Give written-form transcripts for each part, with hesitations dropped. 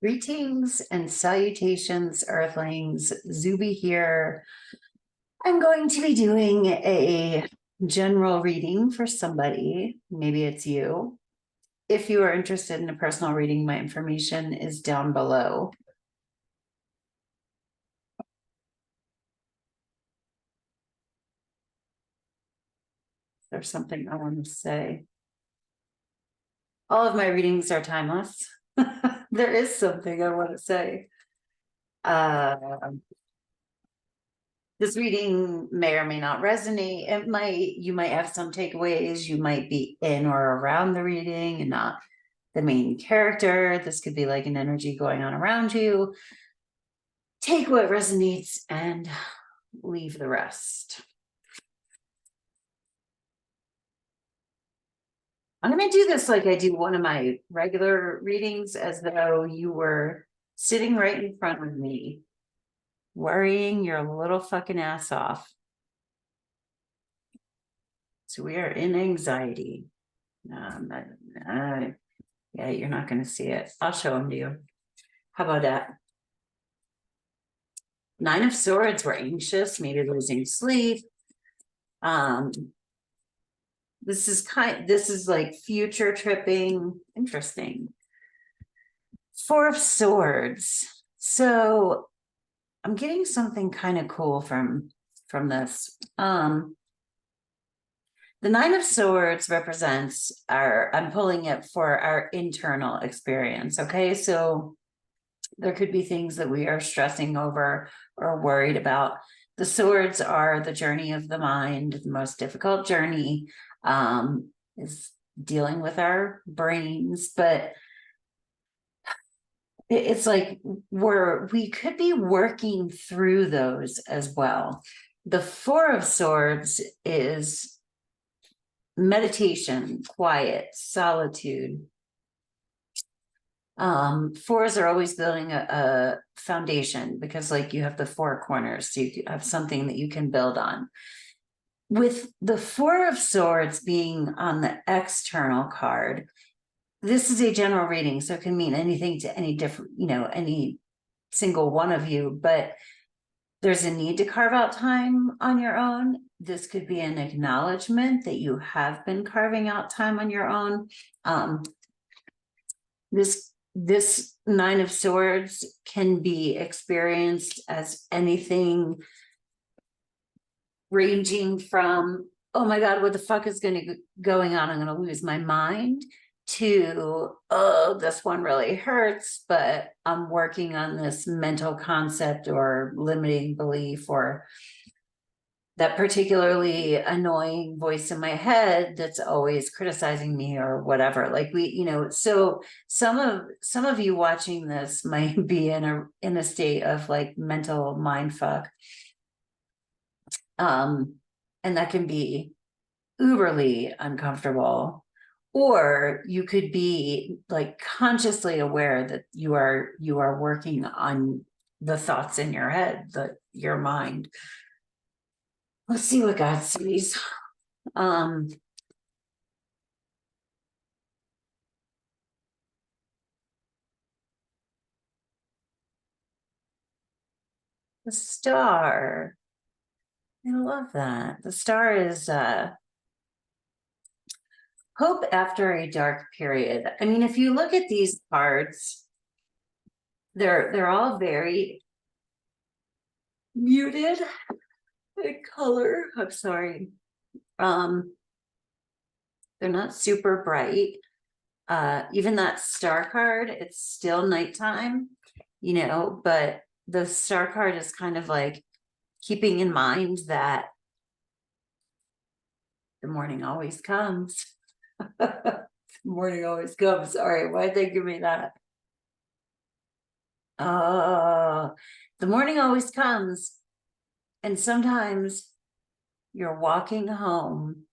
Greetings and salutations, Earthlings. Zube here. I'm going to be doing a general reading for somebody. Maybe it's you. If you are interested in a personal reading, my information is down below. There's something I want to say. All of my readings are timeless. There is something I want to say. This reading may or may not resonate. You might have some takeaways. You might be in or around the reading and not the main character. This could be like an energy going on around you. Take what resonates and leave the rest. I'm going to do this like I do one of my regular readings, as though you were sitting right in front of me, worrying your little fucking ass off. So we are in anxiety. Yeah, you're not going to see it. I'll show them to you. How about that? Nine of Swords, we're anxious, maybe losing sleep. This is like future tripping. Interesting. Four of Swords. So I'm getting something kind of cool from this. The Nine of Swords represents I'm pulling it for our internal experience. Okay, so there could be things that we are stressing over or worried about. The swords are the journey of the mind. The most difficult journey is dealing with our brains, but it's like we could be working through those as well. The Four of Swords is meditation, quiet, solitude. Fours are always building a foundation, because like you have the four corners, so you have something that you can build on. With the Four of Swords being on the external card, this is a general reading, so it can mean anything to any different, any single one of you, but there's a need to carve out time on your own. This could be an acknowledgement that you have been carving out time on your own. This Nine of Swords can be experienced as anything ranging from, oh my God, what the fuck is going on? I'm going to lose my mind, to, oh, this one really hurts, but I'm working on this mental concept or limiting belief, or that particularly annoying voice in my head that's always criticizing me or whatever. Like so some of you watching this might be in a state of like mental mind fuck. And that can be uberly uncomfortable, or you could be like consciously aware that you are working on the thoughts in your head, your mind. Let's see what God sees. The Star. I love that. The Star is hope after a dark period. I mean, if you look at these cards, they're all very muted in color. I'm sorry. They're not super bright. Even that Star card, it's still nighttime, but the Star card is kind of like keeping in mind that the morning always comes. The morning always comes. All right, why'd they give me that? The morning always comes. And sometimes you're walking home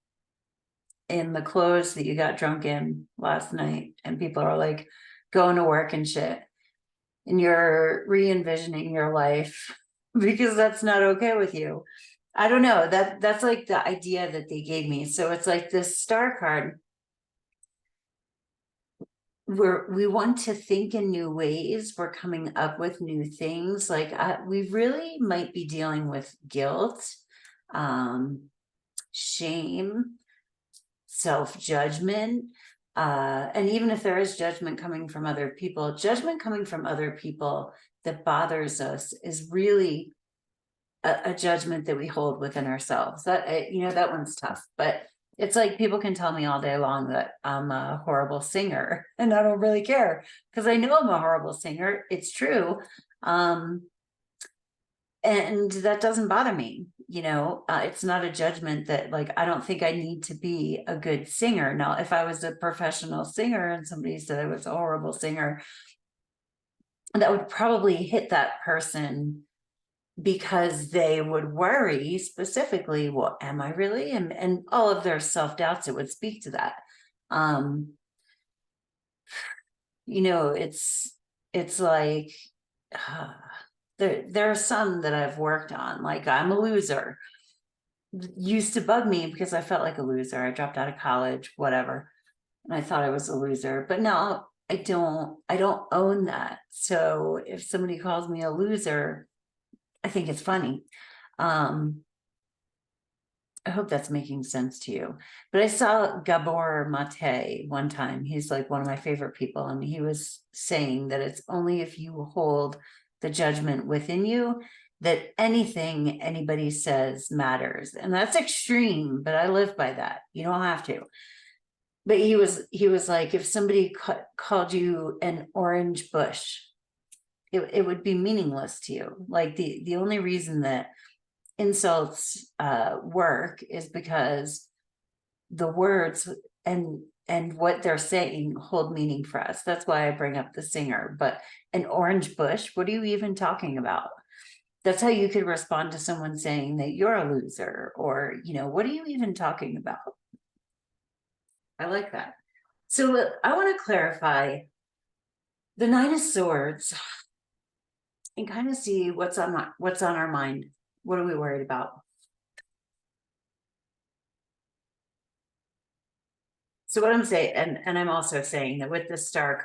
in the clothes that you got drunk in last night, and people are like going to work and shit, and you're re-envisioning your life because that's not okay with you. I don't know, that's like the idea that they gave me. So it's like this Star card we want to think in new ways. We're coming up with new things. Like we really might be dealing with guilt, shame, self-judgment. And even if there is judgment coming from other people that bothers us is really a judgment that we hold within ourselves. That that one's tough, but it's like people can tell me all day long that I'm a horrible singer, and I don't really care because I know I'm a horrible singer. It's true. And that doesn't bother me. It's not a judgment that, like, I don't think I need to be a good singer. Now, if I was a professional singer and somebody said I was a horrible singer, that would probably hit that person because they would worry specifically, well, am I really? And all of their self-doubts, it would speak to that. It's like, there are some that I've worked on, like I'm a loser. Used to bug me because I felt like a loser. I dropped out of college, whatever. And I thought I was a loser, but now I don't own that. So if somebody calls me a loser, I think it's funny. I hope that's making sense to you. But I saw Gabor Mate one time. He's like one of my favorite people. And he was saying that it's only if you hold the judgment within you that anything anybody says matters. And that's extreme, but I live by that. You don't have to. But he was like, if somebody called you an orange bush, it would be meaningless to you. Like the only reason that insults work is because the words and what they're saying hold meaning for us. That's why I bring up the singer. But an orange bush, what are you even talking about? That's how you could respond to someone saying that you're a loser, or what are you even talking about? I like that. So I want to clarify the Nine of Swords and kind of see what's on our mind. What are we worried about? So what I'm saying, and I'm also saying that with the star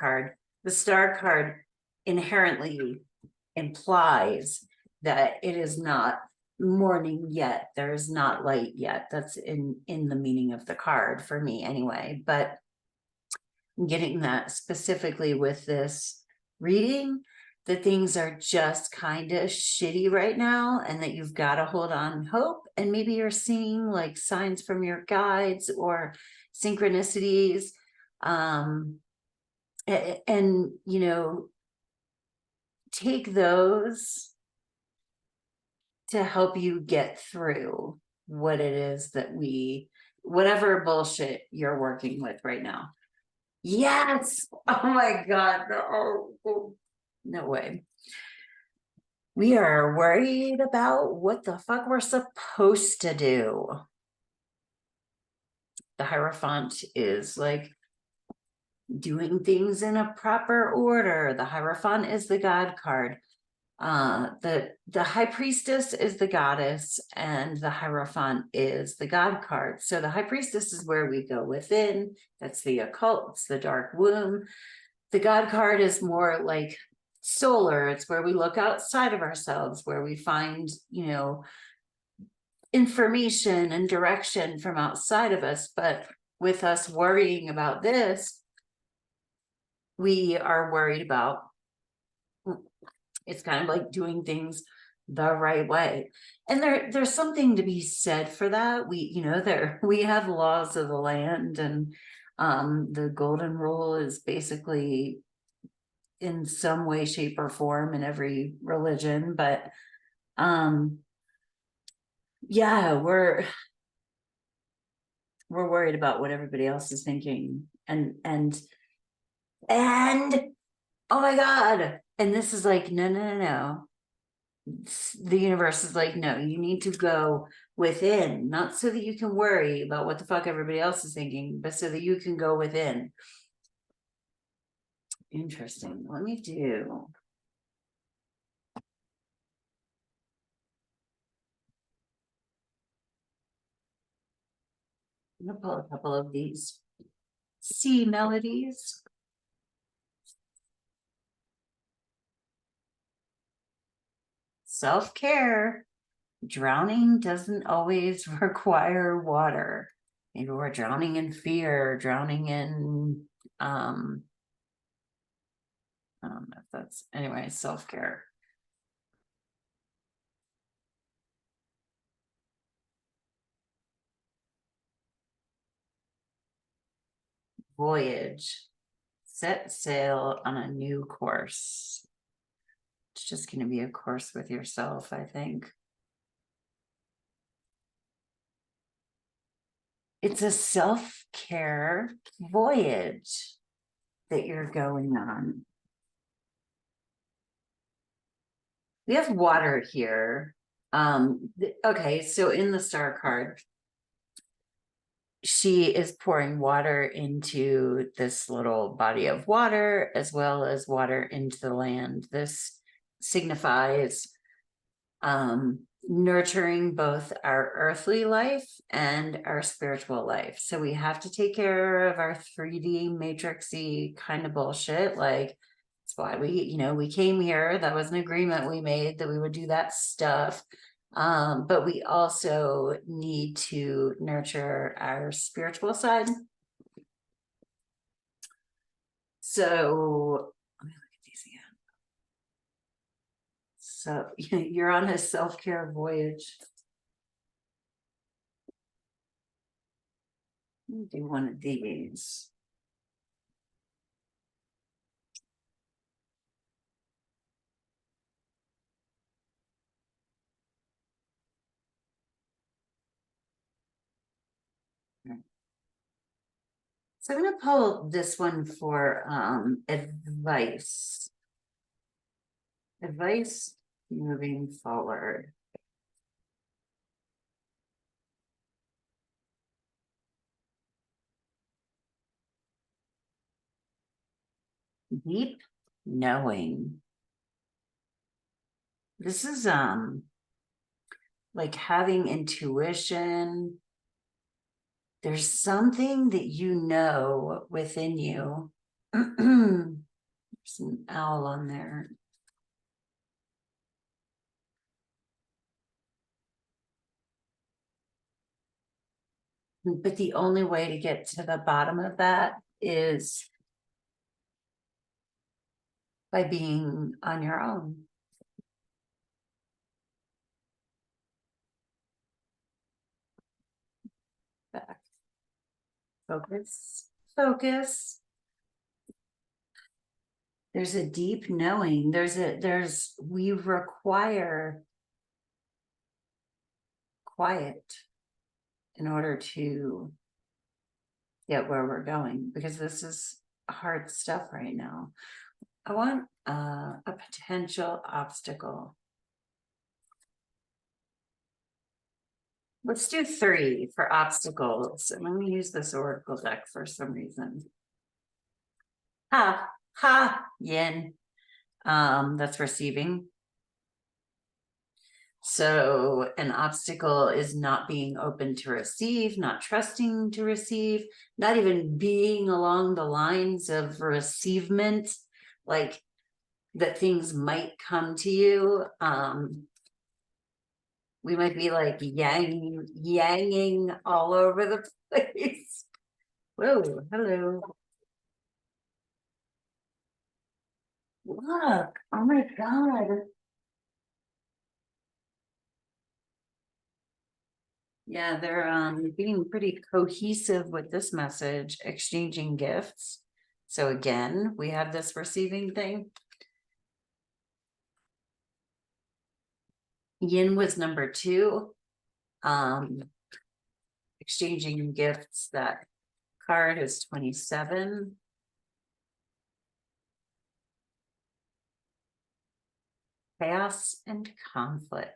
card inherently implies that it is not morning yet. There is not light yet. That's in the meaning of the card for me anyway. But I'm getting that specifically with this reading, that things are just kind of shitty right now and that you've got to hold on hope. And maybe you're seeing like signs from your guides or synchronicities. And take those to help you get through what it is that whatever bullshit you're working with right now. Yes. Oh my God. No way. We are worried about what the fuck we're supposed to do. The Hierophant is like doing things in a proper order. The Hierophant is the God card. The High Priestess is the goddess, and the Hierophant is the God card. So the High Priestess is where we go within. That's the occult. It's the dark womb. The God card is more like solar. It's where we look outside of ourselves, where we find, information and direction from outside of us. But with us worrying about this, we are worried about, it's kind of like doing things the right way. And there's something to be said for that. We have laws of the land, and the golden rule is basically in some way, shape, or form in every religion. But yeah, we're worried about what everybody else is thinking, and oh my God. And this is like, no. The universe is like, no, you need to go within, not so that you can worry about what the fuck everybody else is thinking, but so that you can go within. Interesting. Let me do. I'm gonna pull a couple of these sea melodies. self-care. Drowning doesn't always require water. Maybe we're drowning in fear, drowning in, I don't know if that's, anyway, self-care. Voyage. Set sail on a new course. It's just going to be a course with yourself, I think. It's a self-care voyage that you're going on. We have water here. Okay, so in the star card, she is pouring water into this little body of water, as well as water into the land. This signifies nurturing both our earthly life and our spiritual life. So we have to take care of our 3D matrixy kind of bullshit. Like, that's why we came here. That was an agreement we made that we would do that stuff. But we also need to nurture our spiritual side. So let me look at these again. So you're on a self-care voyage. Let me do one of these. So I'm going to pull this one for advice. Advice moving forward. Deep knowing. This is like having intuition. There's something that you know within you. There's an owl on there. But the only way to get to the bottom of that is by being on your own. Back. Focus. Focus. There's a deep knowing. We require quiet in order to get where we're going, because this is hard stuff right now. I want a potential obstacle. Let's do 3 for obstacles. And let me use this oracle deck for some reason. Yin. That's receiving. So an obstacle is not being open to receive, not trusting to receive, not even being along the lines of receivement, like that things might come to you. We might be like yanging all over the place. Whoa, hello. Look, oh my God. Yeah, they're being pretty cohesive with this message, exchanging gifts. So again, we have this receiving thing. Yin was number 2. Exchanging gifts, that card is 27. Chaos and conflict.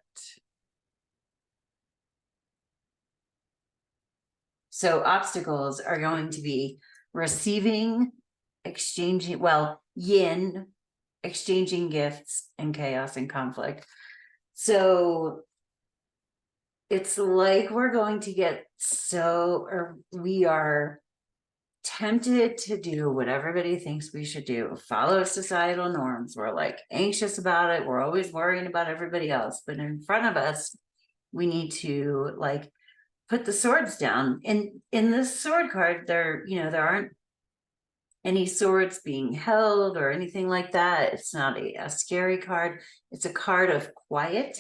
So obstacles are going to be receiving, exchanging, well, yin, exchanging gifts, and chaos and conflict. So it's like we're going to get we are tempted to do what everybody thinks we should do, follow societal norms. We're like anxious about it. We're always worrying about everybody else. But in front of us, we need to like put the swords down. And in this sword card, there aren't any swords being held or anything like that. It's not a scary card. It's a card of quiet.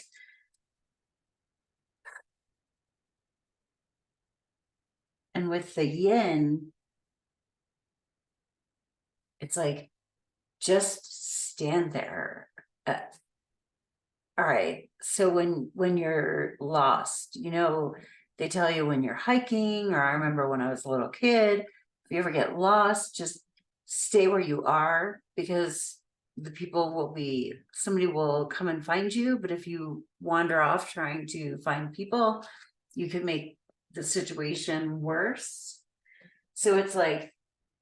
And with the yin, it's like, just stand there. All right. So when you're lost, they tell you when you're hiking, or I remember when I was a little kid, if you ever get lost, just stay where you are, because somebody will come and find you. But if you wander off trying to find people, you could make the situation worse. So it's like,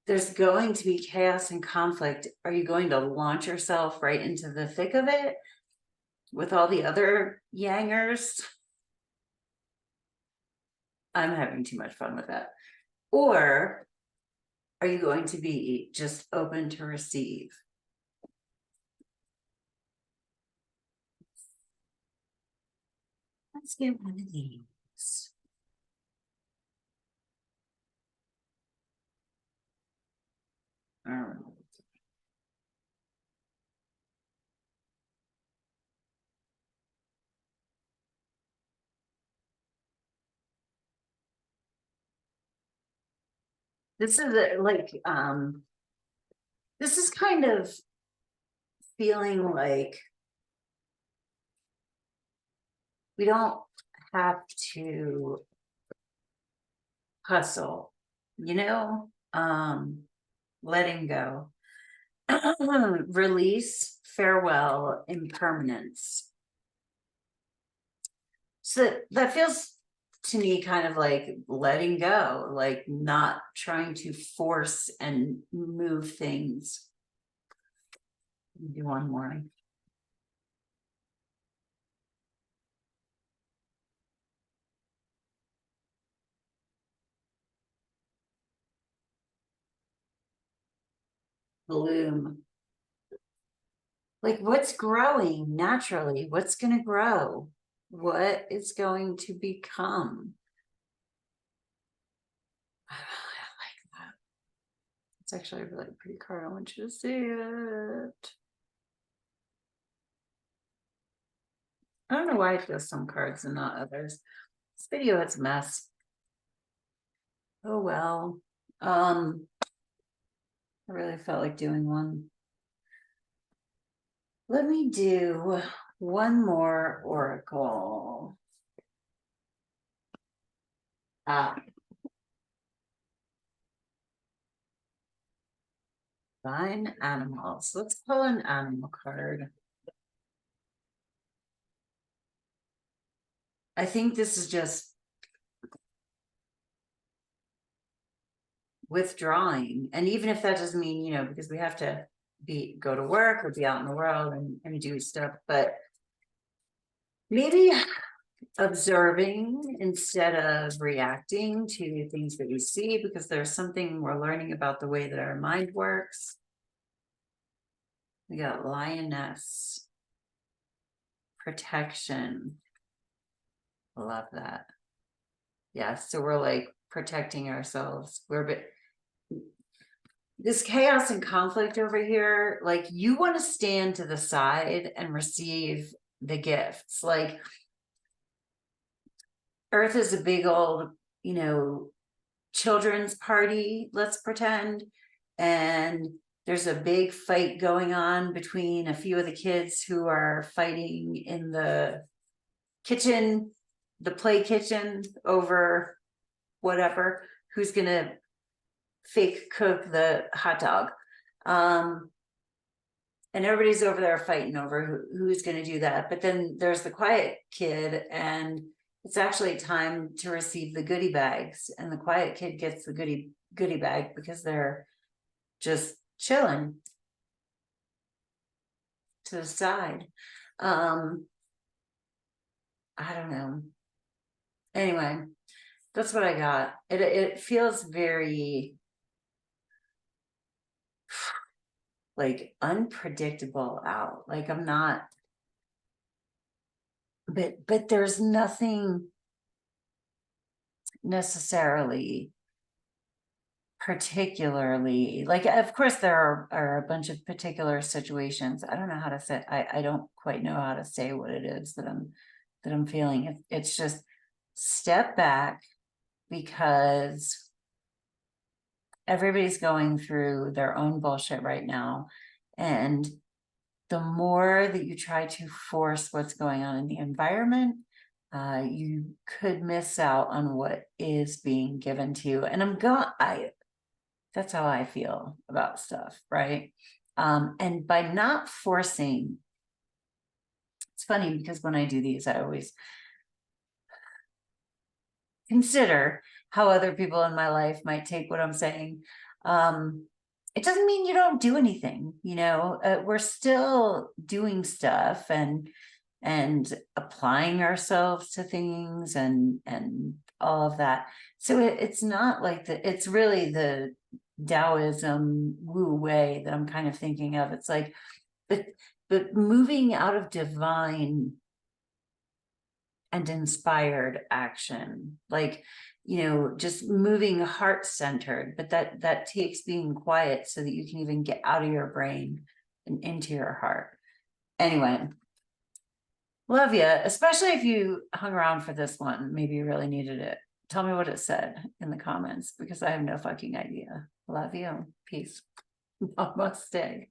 there's going to be chaos and conflict. Are you going to launch yourself right into the thick of it with all the other yangers? I'm having too much fun with that. Or are you going to be just open to receive? Let's get one of these. All right. This is this is kind of feeling like we don't have to hustle, letting go, release, farewell, impermanence. So that feels to me kind of like letting go, like not trying to force and move things. Do one more. Bloom. Like, what's growing naturally? What's going to grow? What is going to become? I like that. It's actually a really pretty card. I want you to see it. I don't know why I feel some cards and not others. This video, it's a mess. Oh well. I really felt like doing one. Let me do one more oracle. Fine animals. Let's pull an animal card. I think this is just withdrawing. And even if that doesn't mean, because we have to go to work or be out in the world and do stuff, but maybe observing instead of reacting to things that we see, because there's something we're learning about the way that our mind works. We got lioness, protection. Love that. Yeah, so we're like protecting ourselves. This chaos and conflict over here, like you want to stand to the side and receive the gifts. Like Earth is a big old, children's party, let's pretend. And there's a big fight going on between a few of the kids who are fighting in the kitchen, the play kitchen, over whatever, who's gonna fake cook the hot dog. And everybody's over there fighting over who's going to do that. But then there's the quiet kid, and it's actually time to receive the goodie bags. And the quiet kid gets the goodie bag because they're just chilling to the side. I don't know. Anyway, that's what I got. It feels very like unpredictable out. Like I'm not, but there's nothing necessarily particularly, like, of course there are a bunch of particular situations. I don't know how to say, I don't quite know how to say what it is that I'm feeling. It's just step back, because everybody's going through their own bullshit right now. And the more that you try to force what's going on in the environment, you could miss out on what is being given to you. And that's how I feel about stuff, right? And by not forcing, it's funny because when I do these, I always consider how other people in my life might take what I'm saying. It doesn't mean you don't do anything, we're still doing stuff and applying ourselves to things and all of that. So it's not like it's really the Taoism woo way that I'm kind of thinking of. It's like, but moving out of divine and inspired action, like, just moving heart-centered, but that takes being quiet so that you can even get out of your brain and into your heart. Anyway, love you, especially if you hung around for this one. Maybe you really needed it. Tell me what it said in the comments, because I have no fucking idea. Love you. Peace. Namaste.